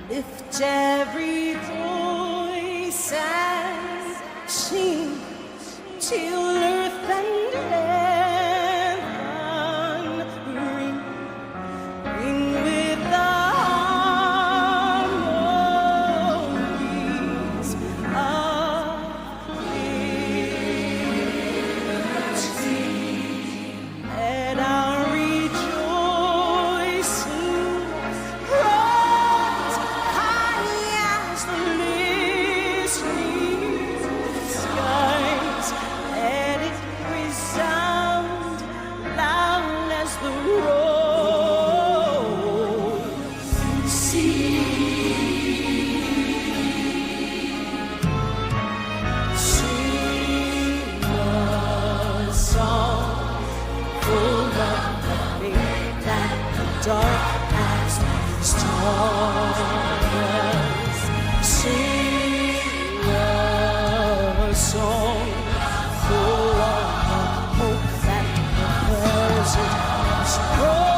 Lift every voice and sing till earth and heaven ring, ring with the harmonies of liberty. Let our rejoicing rise high as the listening skies. Let it resound loud as the rolling sea. Sing a song full of the faith that the dark as stars. Sing a song full of the hope that the present has brought.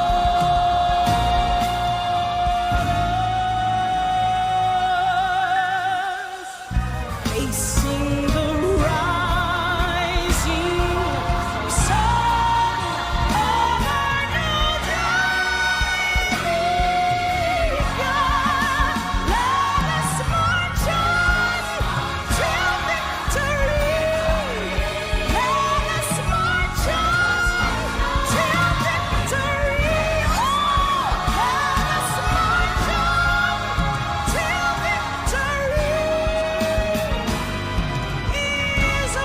Facing the rising sun over New Jamaica. Let us march on till victory. Let us march on till victory. Oh, let us march on till victory is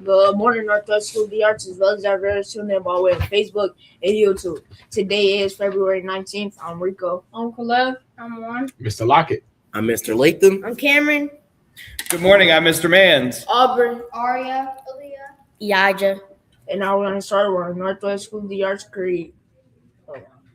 Good morning, Northwest School of the Arts, as well as our various tuning in by way of Facebook and YouTube. Today is February 19th. I'm Rico. I'm Kalev. I'm Juan. Mr. Lockett. I'm Mr. Latham. I'm Cameron. Good morning, I'm Mr. Mans. Auburn. Aria. Aaliyah. Yaja. And now we're going to start with our Northwest School of the Arts creed.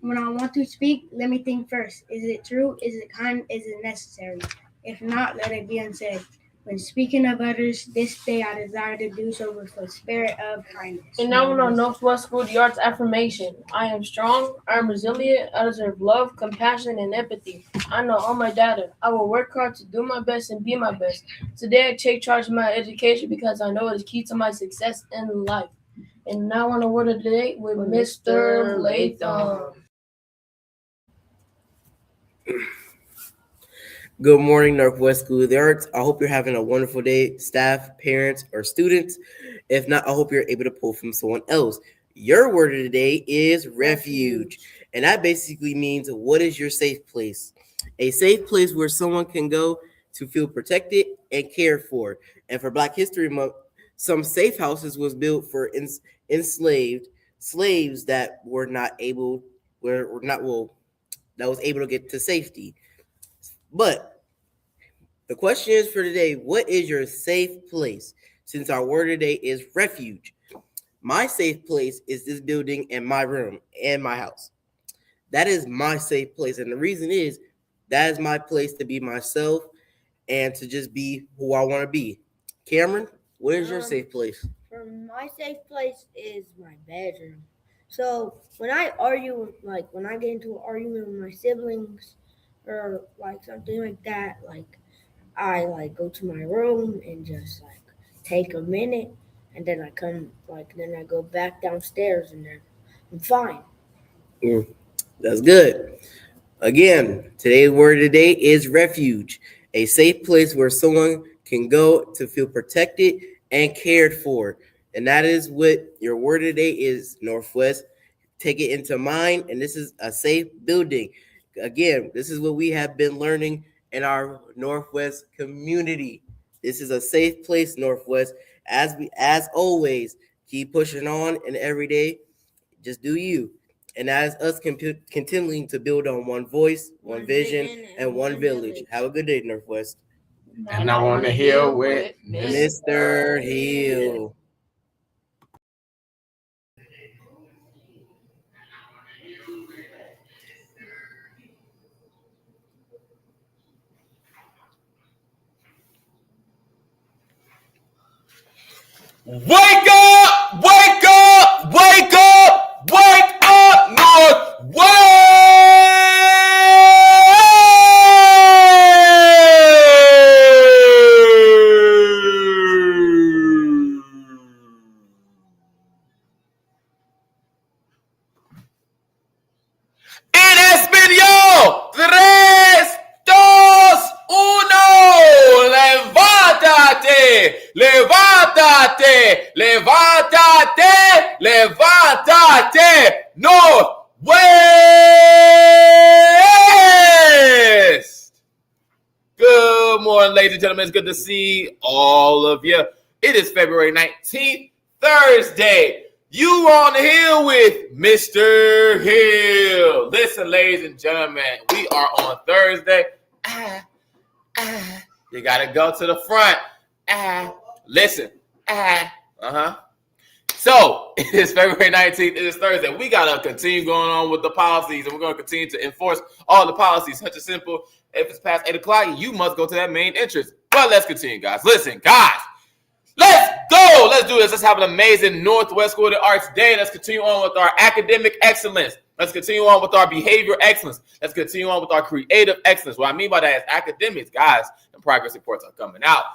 When I want to speak, let me think first. Is it true? Is it kind? Is it necessary? If not, let it be unsaid. When speaking of others, this day I desire to do so with a spirit of kindness. And now we're on Northwest School of the Arts affirmation. I am strong, I am resilient, I deserve love, compassion, and empathy. I know all my data. I will work hard to do my best and be my best. Today I take charge of my education because I know it is key to my success in life. And now on the word of the day with Mr. Latham. Good morning, Northwest School of the Arts. I hope you're having a wonderful day, staff, parents, or students. If not, I hope you're able to pull from someone else. Your word of the day is refuge. And that basically means, what is your safe place? A safe place where someone can go to feel protected and cared for. And for Black History Month, some safe houses was built for enslaved slaves that that was able to get to safety. But the question is for today, what is your safe place? Since our word today is refuge. My safe place is this building and my room and my house. That is my safe place. And the reason is that is my place to be myself and to just be who I want to be. Cameron, what is your safe place? For my safe place is my bedroom. So when I argue, like when I get into an argument with my siblings or like something like that, like I like go to my room and just like take a minute, and then I come then I go back downstairs and then I'm fine. That's good. Again, today's word of the day is refuge, a safe place where someone can go to feel protected and cared for. And that is what your word of the day is, Northwest. Take it into mind, and this is a safe building. Again, this is what we have been learning in our Northwest community. This is a safe place, Northwest. As always, keep pushing on, and every day, just do you. And as us continuing to build on one voice, one vision, and one village. Have a good day, Northwest. And now on the hill with Mr. Hill. Wake up! Wake up! Wake up! Wake up, Northwest! En español, 3, 2, 1, levántate, levántate, levántate, levántate, Northwest. Good morning, ladies and gentlemen. It's good to see all of you. It is February 19th, Thursday. You on the hill with Mr. Hill. Listen, ladies and gentlemen, we are on Thursday. You gotta go to the front. Listen. So it is February 19th. It is Thursday. We gotta continue going on with the policies, and we're gonna continue to enforce all the policies. Such as simple. If it's past 8 o'clock, you must go to that main entrance. But let's continue, guys. Listen, guys. Let's go. Let's do this. Let's have an amazing Northwest School of the Arts day. Let's continue on with our academic excellence. Let's continue on with our behavior excellence. Let's continue on with our creative excellence. What I mean by that is academics, guys. The progress reports are coming out.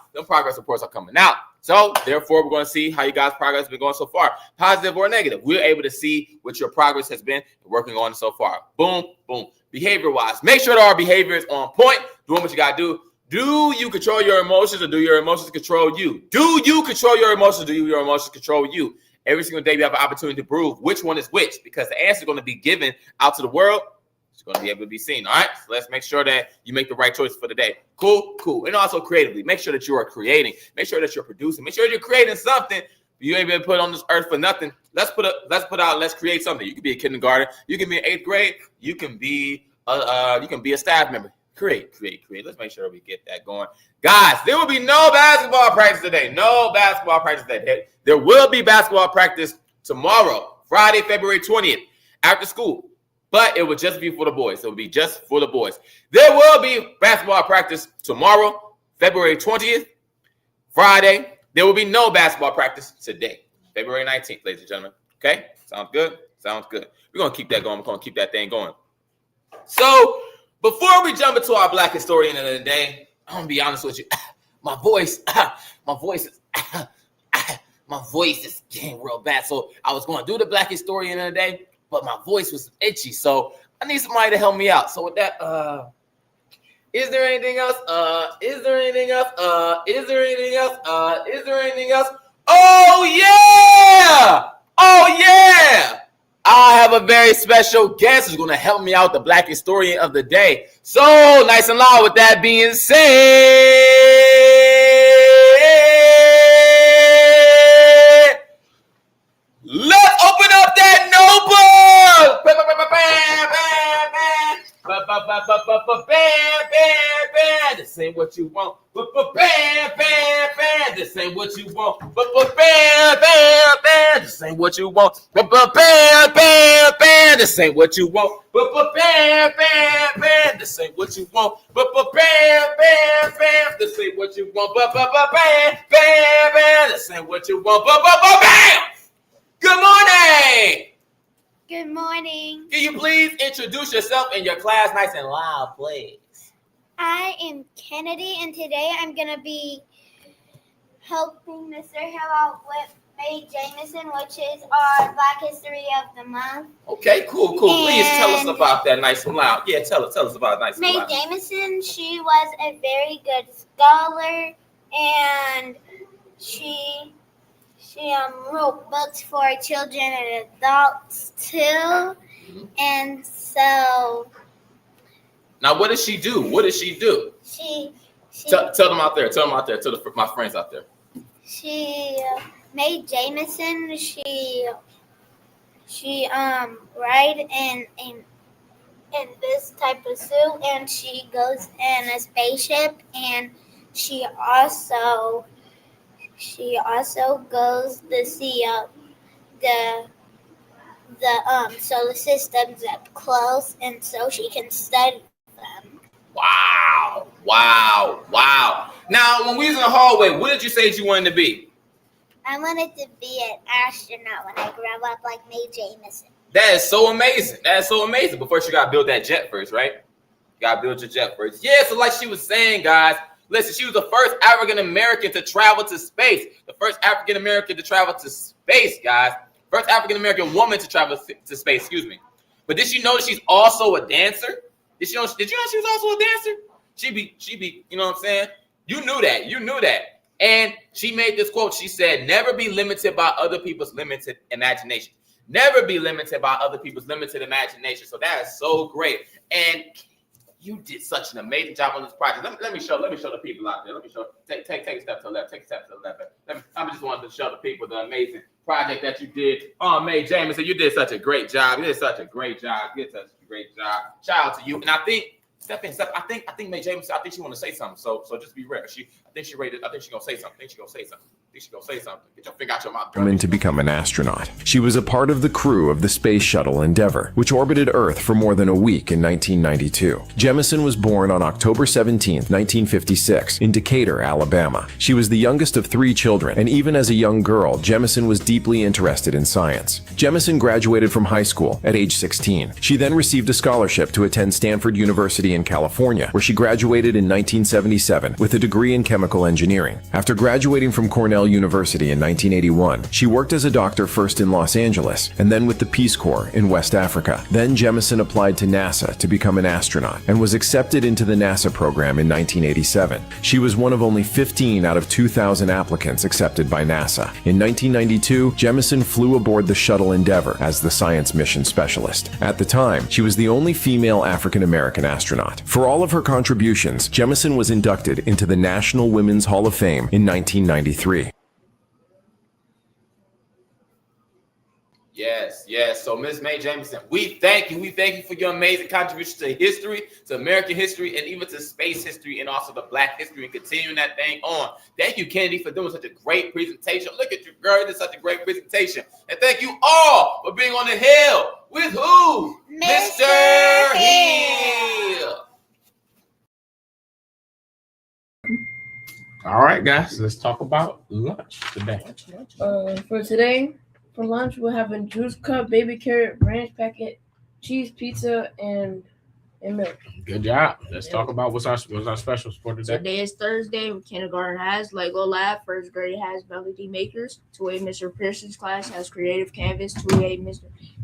So, therefore, we're going to see how you guys' progress has been going so far, positive or negative. We're able to see what your progress has been working on so far. Boom, boom. Behavior-wise, make sure that our behavior is on point, doing what you got to do. Do you control your emotions, or do your emotions control you? Do you control your emotions, or do your emotions control you? Every single day we have an opportunity to prove which one is which, because the answer is going to be given out to the world. It's going to be able to be seen, all right? So let's make sure that you make the right choice for the day. Cool. And also creatively, make sure that you are creating. Make sure that you're producing. Make sure you're creating something. You ain't been put on this earth for nothing. Let's create something. You can be a kindergarten. You can be in 8th grade. You can be a staff member. Create. Let's make sure we get that going. Guys, there will be no basketball practice today. There will be basketball practice tomorrow, Friday, February 20th, after school. But it will just be for the boys. It will be just for the boys. There will be basketball practice tomorrow, February 20th, Friday. There will be no basketball practice today, February 19th, ladies and gentlemen. Okay? Sounds good? We're going to keep that going. We're going to keep that thing going. So, before we jump into our Black Historian of the day, I'm going to be honest with you. My voice is getting real bad. So I was going to do the Black Historian of the day, but my voice was itchy. So I need somebody to help me out. So with that, is there anything else? Is there anything else? Oh, yeah! I have a very special guest who's going to help me out, the Black Historian of the day. So, nice and loud, with that being said, let's open up that notebook! This ain't what you want. This ain't what you want. This ain't what you want. This ain't what you want. This ain't what you want. This ain't what you want. This ain't what you want. Good morning. Good morning. Can you please introduce yourself and your class nice and loud, please? I am Kennedy, and today I'm going to be helping Mr. Hill out with Mae Jameson, which is our Black History of the Month. Okay, cool. Please tell us about that nice and loud. Yeah, tell us about nice and loud. Mae Jameson, she was a very good scholar, and she wrote books for children and adults too. Mm-hmm. And so, now what does she do? She tell them out there. Tell my friends out there. Mae Jameson, she ride in this type of suit, and she goes in a spaceship, and she also goes to see the solar systems up close, and so she can study them. Wow. Now, when we was in the hallway, what did you say you wanted to be? I wanted to be an astronaut when I grow up, like Mae Jemison. That is so amazing. That is so amazing. But first, you got to build that jet first, right? You got to build your jet first. Yeah, so like she was saying, guys, listen, she was the first African-American to travel to space. The first African-American to travel to space, guys. First African-American woman to travel to space, excuse me. But did you know that she's also a dancer? Did you know she was also a dancer? She be, you know what I'm saying? You knew that. And she made this quote. She said, never be limited by other people's limited imagination. Never be limited by other people's limited imagination. So that is so great. And you did such an amazing job on this project. Let me show the people out there. Let me show. Take a step to the left. Take a step to the left. I just wanted to show the people the amazing project that you did. Oh, Mae Jemison, you did such a great job. You did such a great job. Shout out to you. And I think step in. I think Mae Jemison, I think she want to say something. So just be ready. I think she gonna say something. Get your finger out your mouth. To become an astronaut. She was a part of the crew of the Space Shuttle Endeavour, which orbited Earth for more than a week in 1992. Jemison was born on October 17, 1956, in Decatur, Alabama. She was the youngest of 3 children, and even as a young girl, Jemison was deeply interested in science. Jemison graduated from high school at age 16. She then received a scholarship to attend Stanford University in California, where she graduated in 1977 with a degree in chemical engineering. After graduating from Cornell University in 1981, she worked as a doctor first in Los Angeles and then with the Peace Corps in West Africa. Then Jemison applied to NASA to become an astronaut and was accepted into the NASA program in 1987. She was one of only 15 out of 2,000 applicants accepted by NASA. In 1992, Jemison flew aboard the Shuttle Endeavour as the science mission specialist. At the time, she was the only female African-American astronaut. For all of her contributions, Jemison was inducted into the National Women's Hall of Fame in 1993. Yes. So Miss Mae Jemison, we thank you. We thank you for your amazing contribution to history, to American history, and even to space history, and also the Black history, and continuing that thing on. Thank you, Kennedy, for doing such a great presentation. Look at you, girl. You did such a great presentation. And thank you all for being on the Hill with who? Mr. Hill. All right, guys, let's talk about lunch today. For today, for lunch, we're having juice cup, baby carrot, ranch packet, cheese pizza, and milk. Good job. Let's talk about what's our specials for today. Today is Thursday. Kindergarten has Lego Lab. First grade has Melody Makers. 2A Mr. Pearson's class has Creative Canvas. 2B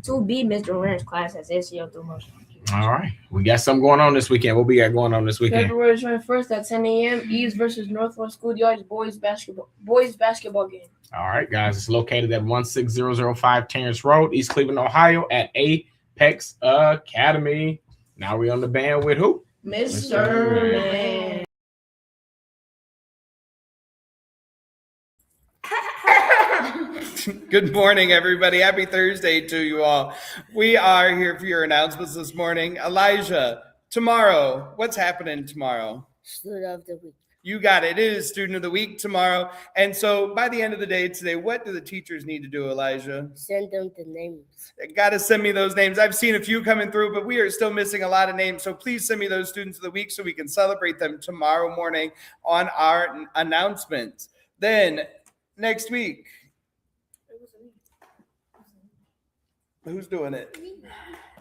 Mr. Renner's class has SEO through motion. All right, we got something going on this weekend. What we got going on this weekend? February 21st at 10 a.m. East versus Northwest Schoolyards boys basketball game. All right, guys, it's located at 16005 Terrence Road, East Cleveland, Ohio, at Apex Academy. Now we're on the band with who? Mr. Man. Good morning, everybody. Happy Thursday to you all. We are here for your announcements this morning. Elijah, tomorrow, what's happening tomorrow? Student of the week. You got it. It is Student of the Week tomorrow. And so by the end of the day today, what do the teachers need to do, Elijah? Send them the names. Got to send me those names. I've seen a few coming through, but we are still missing a lot of names. So please send me those Students of the Week so we can celebrate them tomorrow morning on our announcements. Then next week, who's doing it?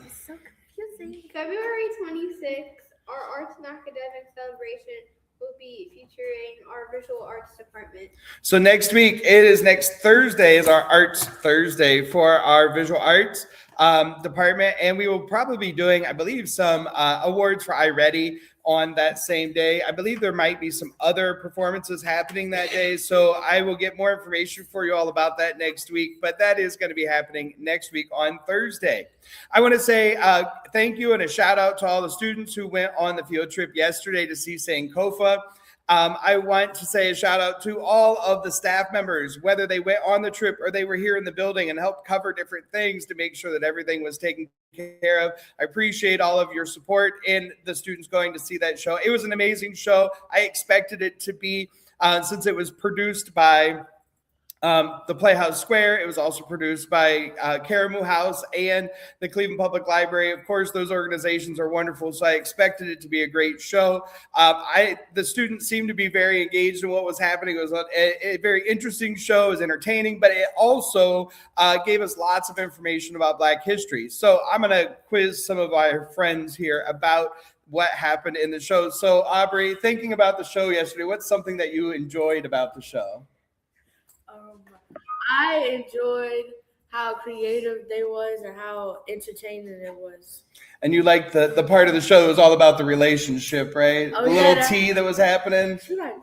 It's so confusing. February 26th, our Arts and Academic Celebration will be featuring our Visual Arts Department. So next week, it is next Thursday is our Arts Thursday for our Visual Arts department. And we will probably be doing, I believe, some awards for iReady on that same day. I believe there might be some other performances happening that day. So I will get more information for you all about that next week. But that is going to be happening next week on Thursday. I want to say thank you and a shout out to all the students who went on the field trip yesterday to see Sankofa. I want to say a shout out to all of the staff members, whether they went on the trip or they were here in the building and helped cover different things to make sure that everything was taken care of. I appreciate all of your support in the students going to see that show. It was an amazing show. I expected it to be, since it was produced by The Playhouse Square. It was also produced by Karamu House and the Cleveland Public Library. Of course, those organizations are wonderful, so I expected it to be a great show. The students seemed to be very engaged in what was happening. It was a very interesting show. It was entertaining, but it also gave us lots of information about Black history. So I'm going to quiz some of our friends here about what happened in the show. So Aubrey, thinking about the show yesterday, what's something that you enjoyed about the show? I enjoyed how creative they was and how entertaining it was. And you liked the part of the show that was all about the relationship, right? Oh, the yeah, little tea that was happening.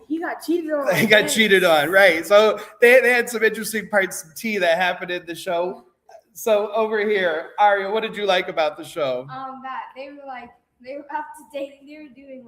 He got cheated on. He got cheated on, right? So they had some interesting parts of tea that happened in the show. So over here, Aria, what did you like about the show? That they were up to date. They were doing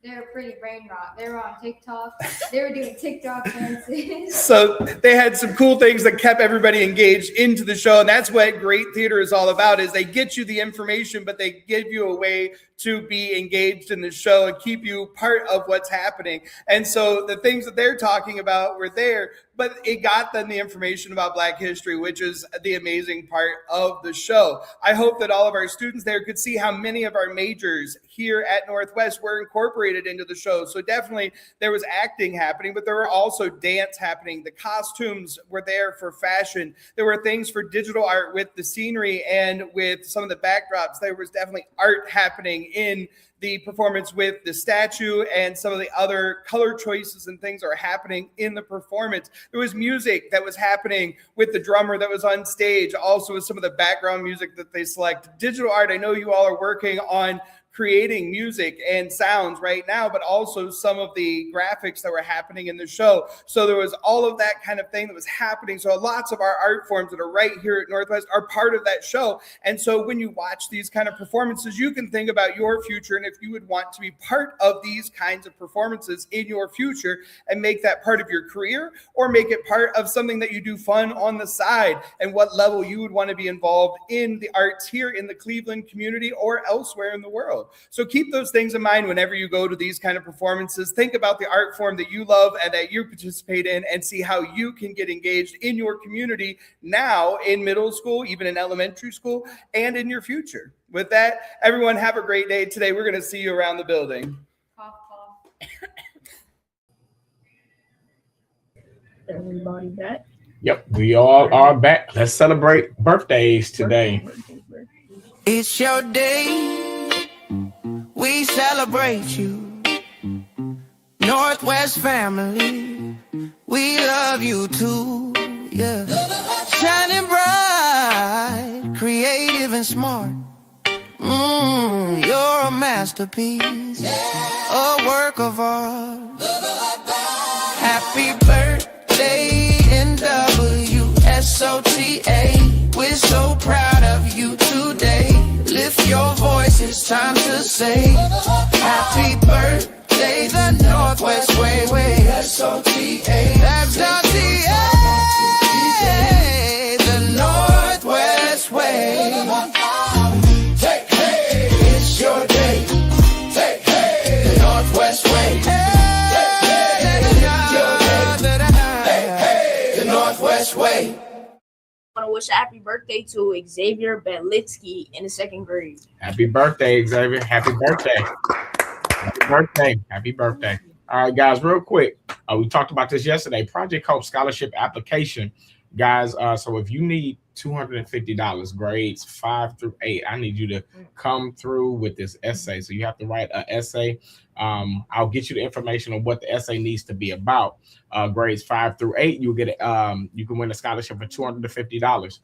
they were pretty brain rot. They were on TikTok. They were doing TikTok dances. So they had some cool things that kept everybody engaged into the show. And that's what great theater is all about, is they get you the information, but they give you a way to be engaged in the show and keep you part of what's happening. And so the things that they're talking about were there, but it got them the information about Black history, which is the amazing part of the show. I hope that all of our students there could see how many of our majors here at Northwest were incorporated into the show. So definitely there was acting happening, but there were also dance happening. The costumes were there for fashion. There were things for digital art with the scenery and with some of the backdrops. There was definitely art happening in the performance with the statue and some of the other color choices and things that are happening in the performance. There was music that was happening with the drummer that was on stage, also with some of the background music that they select. Digital art, I know you all are working on creating music and sounds right now, but also some of the graphics that were happening in the show. So there was all of that kind of thing that was happening. So lots of our art forms that are right here at Northwest are part of that show. And so when you watch these kind of performances, you can think about your future and if you would want to be part of these kinds of performances in your future and make that part of your career or make it part of something that you do fun on the side, and what level you would want to be involved in the arts here in the Cleveland community or elsewhere in the world. So keep those things in mind whenever you go to these kind of performances. Think about the art form that you love and that you participate in, and see how you can get engaged in your community now in middle school, even in elementary school, and in your future. With that, everyone have a great day today. We're going to see you around the building. Everybody back? Yep, we all are back. Let's celebrate birthdays today. It's your day. We celebrate you, Northwest family. We love you too, yeah. Shining bright, creative and smart. You're a masterpiece, a work of art. Happy birthday, NWSOTA. We're so proud of you today. Lift your voice, it's time to say happy birthday, the Northwest way, S-O-T-A. That's the Northwest way. Hey, it's your day. Hey, the Northwest way. The Northwest way. I want to wish a happy birthday to Xavier Betlitsky in the 2nd grade. Happy birthday, Xavier. Happy birthday. Happy birthday. Happy birthday. All right, guys, real quick. We talked about this yesterday. Project Hope Scholarship application. Guys, so if you need $250, grades 5 through 8, I need you to come through with this essay. So you have to write an essay. I'll get you the information on what the essay needs to be about. Grades 5 through 8, you'll get you can win a scholarship for $250.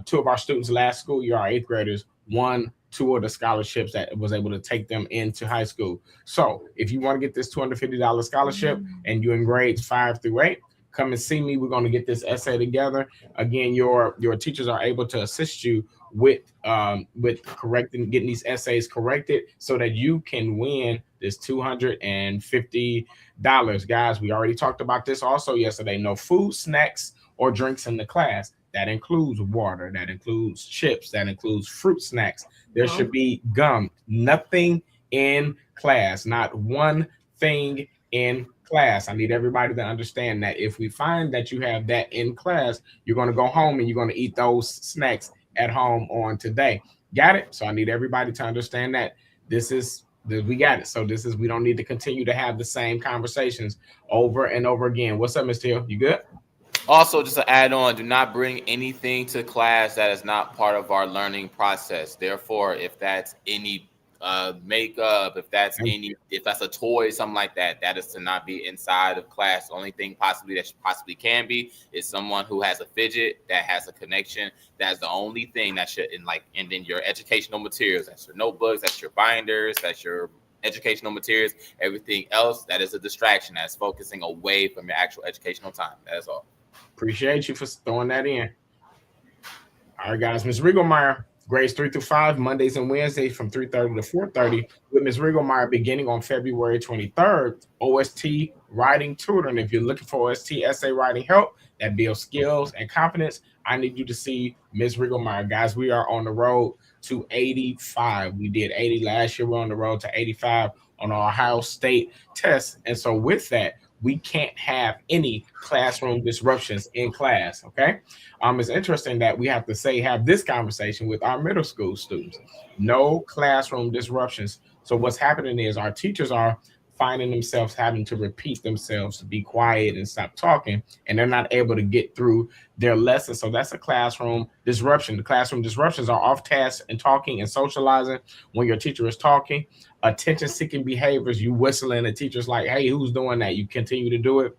2 of our students last school year, our 8th graders, won 2 of the scholarships that was able to take them into high school. So if you want to get this $250 scholarship and you're in grades 5 through 8, come and see me. We're going to get this essay together. Again, your teachers are able to assist you with getting these essays corrected so that you can win this $250. Guys, we already talked about this also yesterday. No food, snacks, or drinks in the class. That includes water. That includes chips. That includes fruit snacks. There should be gum. Nothing in class. Not one thing in class. I need everybody to understand that if we find that you have that in class, you're going to go home and you're going to eat those snacks at home on today. Got it? So I need everybody to understand that we got it. So we don't need to continue to have the same conversations over and over again. What's up, Mr. Hill? You good? Also, just to add on, do not bring anything to class that is not part of our learning process. Therefore, if that's any makeup, if that's a toy, something like that, that is to not be inside of class. The only thing possibly can be is someone who has a fidget that has a connection. That's the only thing that should and then your educational materials, that's your notebooks, that's your binders, that's your educational materials. Everything else, that is a distraction. That's focusing away from your actual educational time. That's all. Appreciate you for throwing that in. All right, guys. Ms. Riegelmeyer, grades 3 through 5, Mondays and Wednesdays from 3:30 to 4:30, with Ms. Riegelmeyer beginning on February 23rd. OST writing tutoring. If you're looking for OST essay writing help that builds skills and confidence, I need you to see Ms. Riegelmeyer. Guys, we are on the road to 85. We did 80 last year. We're on the road to 85 on our Ohio State test. And so with that, we can't have any classroom disruptions in class, okay? It's interesting that we have this conversation with our middle school students. No classroom disruptions. So what's happening is our teachers are finding themselves having to repeat themselves to be quiet and stop talking, and they're not able to get through their lessons. So that's a classroom disruption. The classroom disruptions are off task and talking and socializing when your teacher is talking. Attention-seeking behaviors, you whistling, the teacher's like, hey, who's doing that? You continue to do it.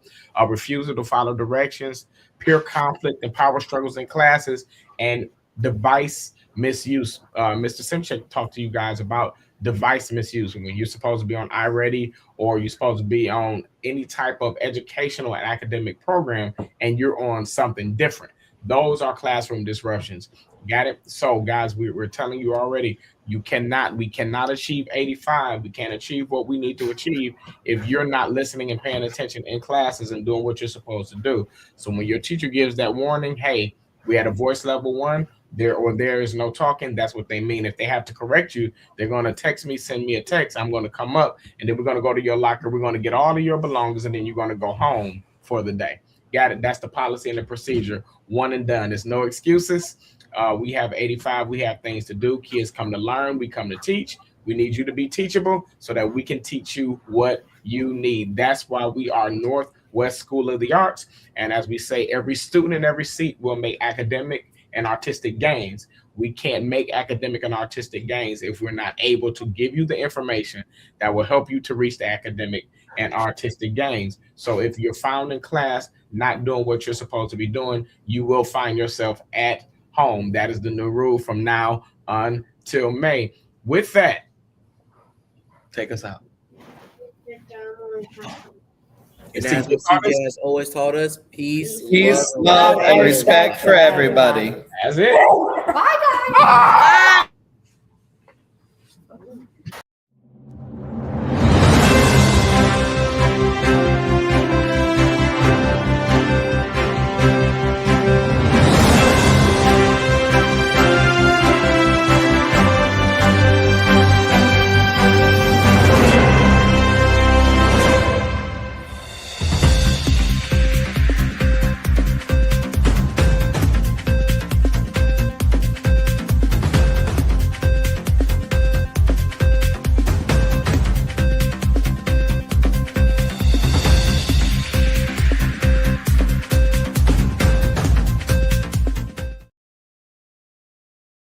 Refusal to follow directions, peer conflict and power struggles in classes, and device misuse. Mr. Simchek talked to you guys about device misuse when you're supposed to be on iReady or you're supposed to be on any type of educational and academic program and you're on something different. Those are classroom disruptions. Got it? So guys, we're telling you already, we cannot achieve 85. We can't achieve what we need to achieve if you're not listening and paying attention in classes and doing what you're supposed to do. So when your teacher gives that warning, hey, we had a voice level 1, there is no talking, that's what they mean. If they have to correct you, they're going to text me, send me a text. I'm going to come up and then we're going to go to your locker. We're going to get all of your belongings and then you're going to go home for the day. Got it? That's the policy and the procedure. One and done. There's no excuses. We have 85. We have things to do. Kids come to learn. We come to teach. We need you to be teachable so that we can teach you what you need. That's why we are Northwest School of the Arts. And as we say, every student in every seat will make academic and artistic gains. We can't make academic and artistic gains if we're not able to give you the information that will help you to reach the academic and artistic gains. So if you're found in class not doing what you're supposed to be doing, you will find yourself at home. That is the new rule from now until May. With that, take us out. And as CJ has always taught us, peace, love, and respect for everybody. That's it. Bye, guys.